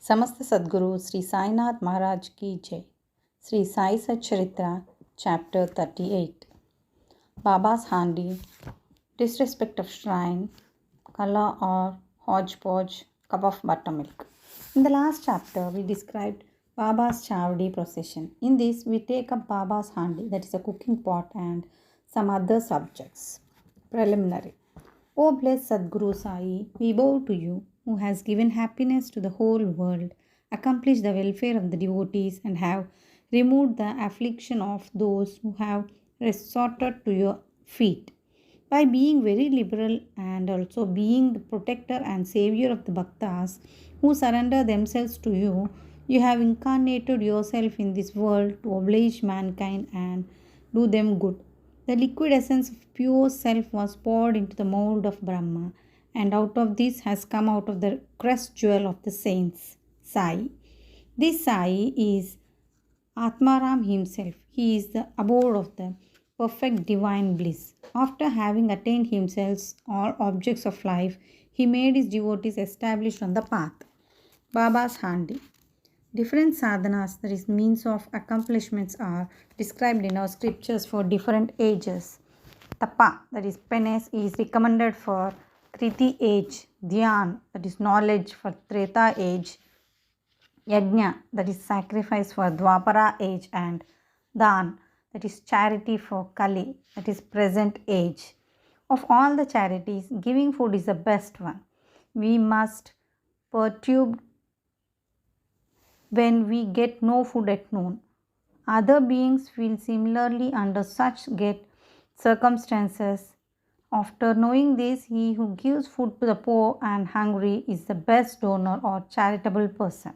समस्त सद्गुरु श्री साईनाथ महाराज की जय. Sri Sai Satcharitra, Chapter 38. Baba's Handi, Disrespect of Shrine, Kala or Hodgepodge, Cup of Buttermilk. In the last chapter, we described Baba's Chavdi procession. In this, we take up Baba's Handi, that is a cooking pot, and some other subjects. Preliminary. O blessed Sadguru Sai, we bow to you, who has given happiness to the whole world, accomplished the welfare of the devotees, and have removed the affliction of those who have resorted to your feet. By being very liberal and also being the protector and savior of the bhaktas who surrender themselves to you, you have incarnated yourself in this world to oblige mankind and do them good. The liquid essence of pure self was poured into the mold of Brahma, and out of this has come out of the crest jewel of the saints, Sai. This Sai is Atmaram himself. He is the abode of the perfect divine bliss. After having attained himself all objects of life, he made his devotees established on the path. Baba's Handi. Different sadhanas, that is means of accomplishments, are described in our scriptures for different ages. Tapa, that is penance, is recommended for Kriti age. Dhyan, that is knowledge, for Treta age. Yajna, that is sacrifice, for Dwapara age, and Dan, that is charity, for Kali, that is present age. Of all the charities, giving food is the best one. We must perturb when we get no food at noon. Other beings feel similarly under such circumstances. After knowing this, he who gives food to the poor and hungry is the best donor or charitable person.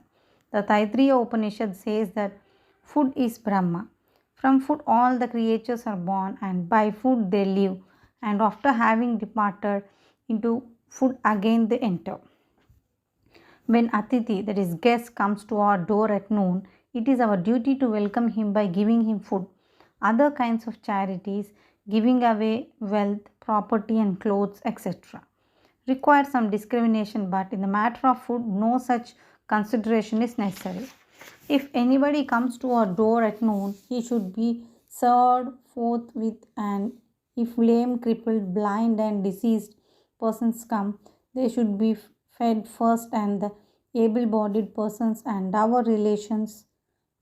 The Taittiriya Upanishad says that food is Brahma. From food all the creatures are born, and by food they live, and after having departed into food again they enter. When Atiti, that is guest, comes to our door at noon, it is our duty to welcome him by giving him food. Other kinds of charities, giving away wealth, property and clothes, etc., require some discrimination, but in the matter of food, no such consideration is necessary. If anybody comes to our door at noon, he should be served forthwith, and if lame, crippled, blind and diseased persons come, they should be fed first, and the able-bodied persons and our relations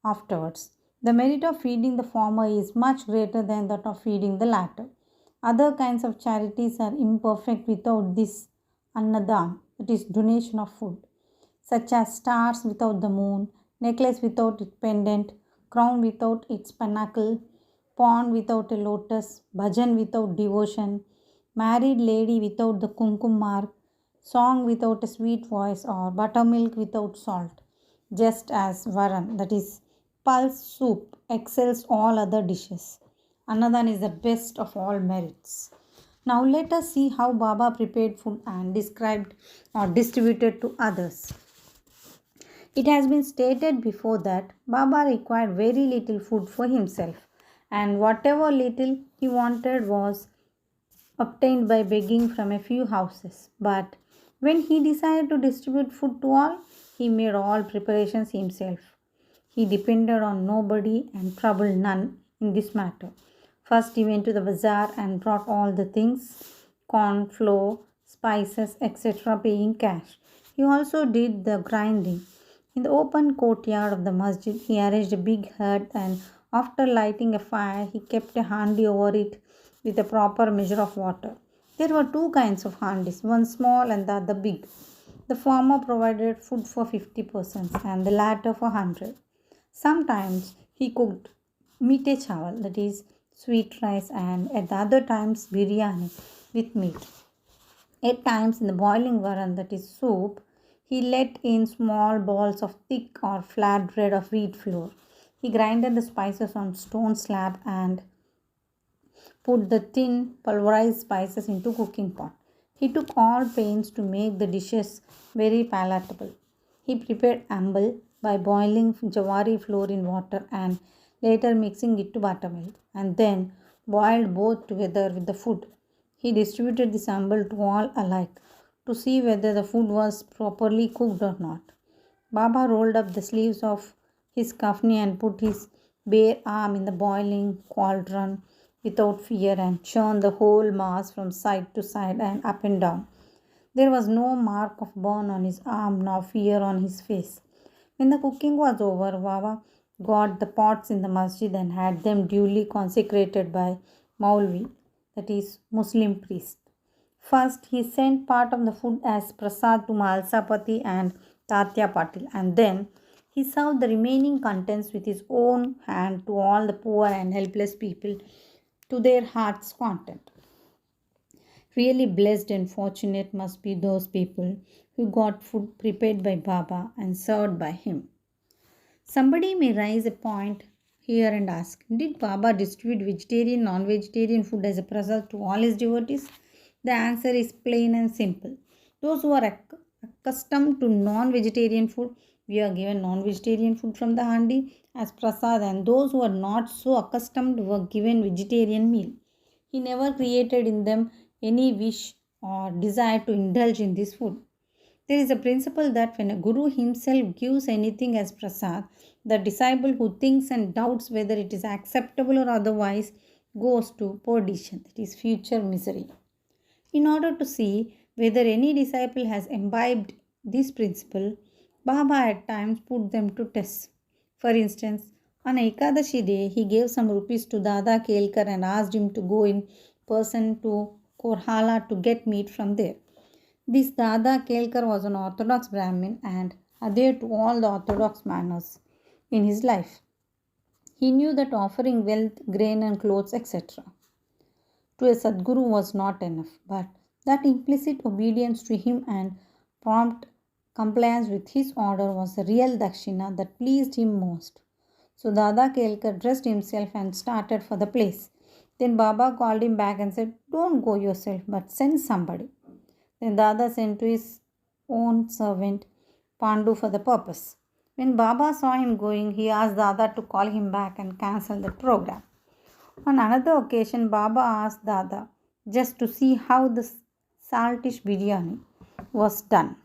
afterwards. The merit of feeding the former is much greater than that of feeding the latter. Other kinds of charities are imperfect without this annadan, that is donation of food, such as stars without the moon, necklace without its pendant, crown without its pinnacle, pond without a lotus, bhajan without devotion, married lady without the kumkum mark, song without a sweet voice, or buttermilk without salt. Just as varan, that is pulse soup, excels all other dishes. Annadan is the best of all merits. Now let us see how Baba prepared food and described or distributed to others. It has been stated before that Baba required very little food for himself, and whatever little he wanted was obtained by begging from a few houses. But when he decided to distribute food to all, he made all preparations himself. He depended on nobody and troubled none in this matter. First, he went to the bazaar and brought all the things, corn, flour, spices, etc., paying cash. He also did the grinding. In the open courtyard of the masjid, he arranged a big hut, and after lighting a fire, he kept a handi over it with a proper measure of water. There were two kinds of handis, one small and the other big. The former provided food for 50 persons and the latter for 100. Sometimes he cooked meete chawal, that is sweet rice, and at the other times biryani with meat. At times in the boiling varan, that is soup, he let in small balls of thick or flat bread of wheat flour. He grinded the spices on stone slab and put the thin pulverized spices into cooking pot. He took all pains to make the dishes very palatable. He prepared ambal by boiling jawari flour in water and later mixing it to buttermilk, and then boiled both together with the food. He distributed this ambal to all alike to see whether the food was properly cooked or not. Baba rolled up the sleeves of his kafni and put his bare arm in the boiling cauldron without fear and churned the whole mass from side to side and up and down. There was no mark of burn on his arm nor fear on his face. When the cooking was over, Baba got the pots in the masjid and had them duly consecrated by Maulvi, that is, Muslim priest. First, he sent part of the food as prasad to Malsapati and Tatya Patil, and then he served the remaining contents with his own hand to all the poor and helpless people to their heart's content. Really blessed and fortunate must be those people who got food prepared by Baba and served by him. Somebody may raise a point here and ask, did Baba distribute vegetarian, non-vegetarian food as a prasad to all his devotees? The answer is plain and simple. Those who are accustomed to non-vegetarian food, we are given non-vegetarian food from the handi as prasad, and those who are not so accustomed were given vegetarian meal. He never created in them any wish or desire to indulge in this food. There is a principle that when a guru himself gives anything as prasad, the disciple who thinks and doubts whether it is acceptable or otherwise goes to perdition, that is, future misery. In order to see whether any disciple has imbibed this principle, Baba at times put them to test. For instance, on Ekadashi day, he gave some rupees to Dada Kelkar and asked him to go in person to Korhala to get meat from there. This Dada Kelkar was an Orthodox Brahmin and adhered to all the Orthodox manners in his life. He knew that offering wealth, grain, and clothes, etc., to a Sadguru was not enough, but that implicit obedience to him and prompt compliance with his order was the real dakshina that pleased him most. So Dada Kelkar dressed himself and started for the place. Then Baba called him back and said, "Don't go yourself, but send somebody." Then Dada sent to his own servant Pandu for the purpose. When Baba saw him going, he asked Dada to call him back and cancel the program. On another occasion, Baba asked Dada just to see how the saltish biryani was done.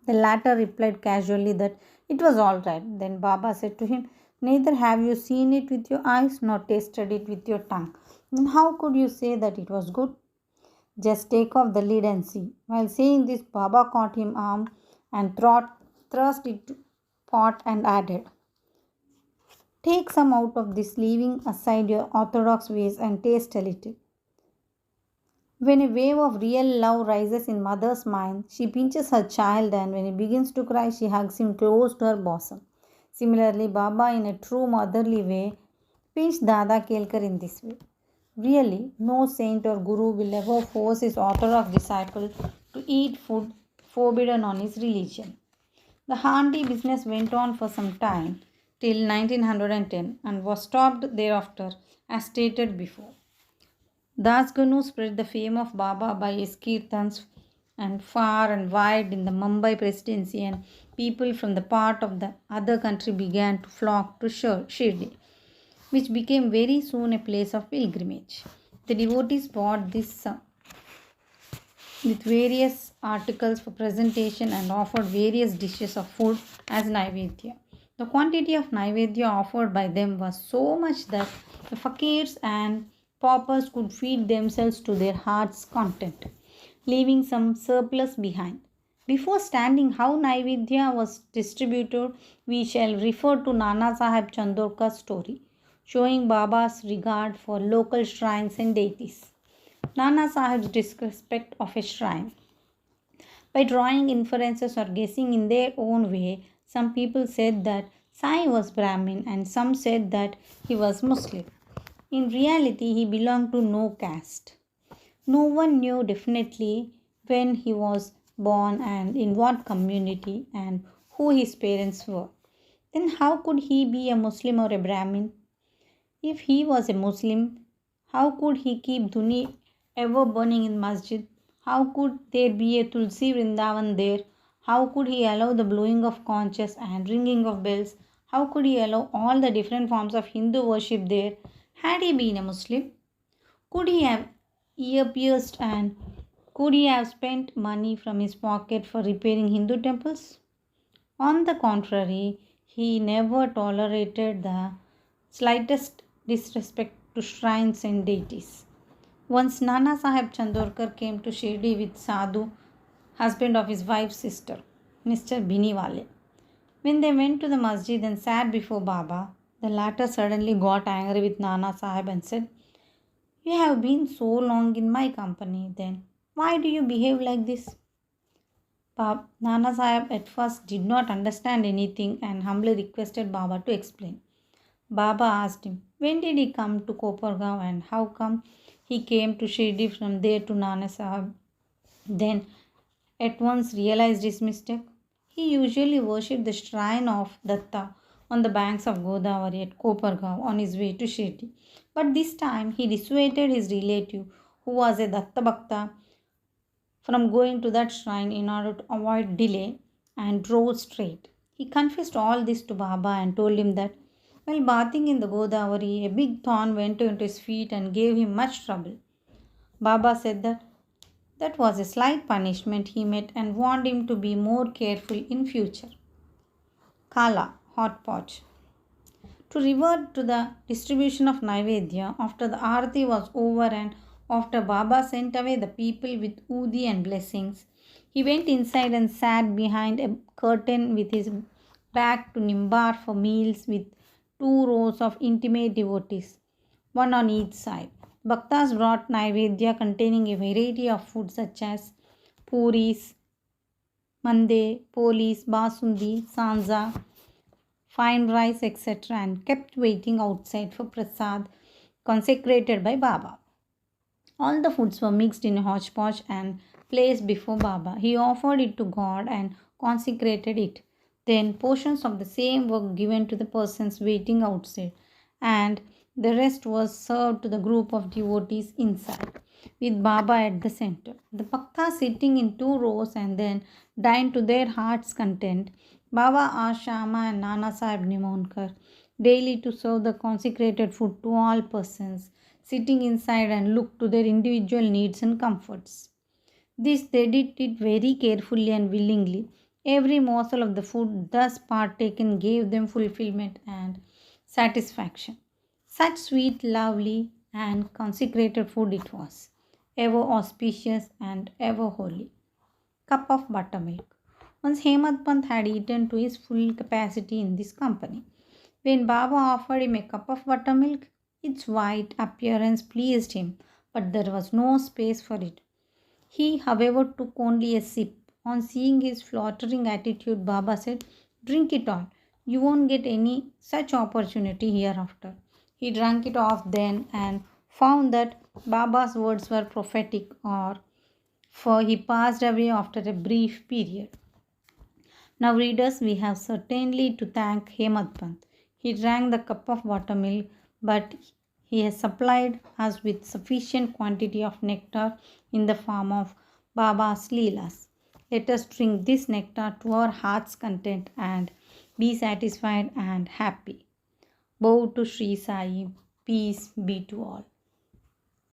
The latter replied casually that it was all right. Then Baba said to him, "Neither have you seen it with your eyes nor tasted it with your tongue. Then how could you say that it was good? Just take off the lid and see." While saying this, Baba caught him arm and thrust it to pot and added, "Take some out of this, leaving aside your orthodox ways, and taste a little." When a wave of real love rises in mother's mind, she pinches her child, and when he begins to cry, she hugs him close to her bosom. Similarly, Baba, in a true motherly way, pinched Dada Kelkar in this way. Really, no saint or guru will ever force his orthodox disciple to eat food forbidden on his religion. The handi business went on for some time, till 1910, and was stopped thereafter, as stated before. Das Ganu spread the fame of Baba by his kirtans and far and wide in the Mumbai presidency, and people from the part of the other country began to flock to Shirdi, which became very soon a place of pilgrimage. The devotees bought this with various articles for presentation and offered various dishes of food as Naivedya. The quantity of Naivedya offered by them was so much that the fakirs and paupers could feed themselves to their heart's content, leaving some surplus behind. Before standing how Naivedya was distributed, we shall refer to Nana Sahib Chandorkar's story, showing Baba's regard for local shrines and deities. Nana Sahib's disrespect of a shrine. By drawing inferences or guessing in their own way, some people said that Sai was Brahmin and some said that he was Muslim. In reality, he belonged to no caste. No one knew definitely when he was born and in what community and who his parents were. Then how could he be a Muslim or a Brahmin? If he was a Muslim, how could he keep Dhuni ever burning in masjid? How could there be a Tulsi Vrindavan there? How could he allow the blowing of conches and ringing of bells? How could he allow all the different forms of Hindu worship there? Had he been a Muslim? Could he have ear pierced and could he have spent money from his pocket for repairing Hindu temples? On the contrary, he never tolerated the slightest disrespect to shrines and deities. Once Nana Sahib Chandorkar came to Shirdi with Sadhu, husband of his wife's sister, Mr. Biniwale. When they went to the masjid and sat before Baba, the latter suddenly got angry with Nana Sahib and said, "You have been so long in my company, then why do you behave like this?" Nana Sahib at first did not understand anything and humbly requested Baba to explain. Baba asked him, when did he come to Kopargaon and how come he came to Shirdi from there to Nana Sahib? Then at once realized his mistake. He usually worshipped the shrine of Datta on the banks of Godavari at Kopargaon on his way to Shirdi. But this time he dissuaded his relative, who was a Datta Bhakta, from going to that shrine in order to avoid delay and drove straight. He confessed all this to Baba and told him that while bathing in the Godavari, a big thorn went into his feet and gave him much trouble. Baba said that was a slight punishment he met and warned him to be more careful in future. Kala, hot pot. To revert to the distribution of Naivedya, after the Arati was over and after Baba sent away the people with Udi and blessings, he went inside and sat behind a curtain with his back to Nimbar for meals with 2 rows of intimate devotees, one on each side. Bhaktas brought Naivedya containing a variety of food such as puris, mande, polis, basundi, sanza, fine rice, etc., and kept waiting outside for prasad consecrated by Baba. All the foods were mixed in a hodgepodge and placed before Baba. He offered it to God and consecrated it. Then portions of the same were given to the persons waiting outside, and the rest was served to the group of devotees inside, with Baba at the center. The Bhaktas sitting in 2 rows and then dined to their heart's content. Baba asked Shama and Nana Sahib Nimonkar daily to serve the consecrated food to all persons sitting inside and look to their individual needs and comforts. This they did it very carefully and willingly. Every morsel of the food thus partaken gave them fulfillment and satisfaction. Such sweet, lovely, and consecrated food it was, ever auspicious and ever holy. Cup of buttermilk. Once Hemad Pant had eaten to his full capacity in this company. When Baba offered him a cup of buttermilk, its white appearance pleased him, but there was no space for it. He, however, took only a sip. On seeing his flattering attitude, Baba said, "Drink it all. You won't get any such opportunity hereafter." He drank it off then and found that Baba's words were prophetic, for he passed away after a brief period. Now, readers, we have certainly to thank Hemad Pant. He drank the cup of buttermilk, but he has supplied us with sufficient quantity of nectar in the form of Baba's Leelas. Let us drink this nectar to our heart's content and be satisfied and happy. Bow to Sri Sai. Peace be to all.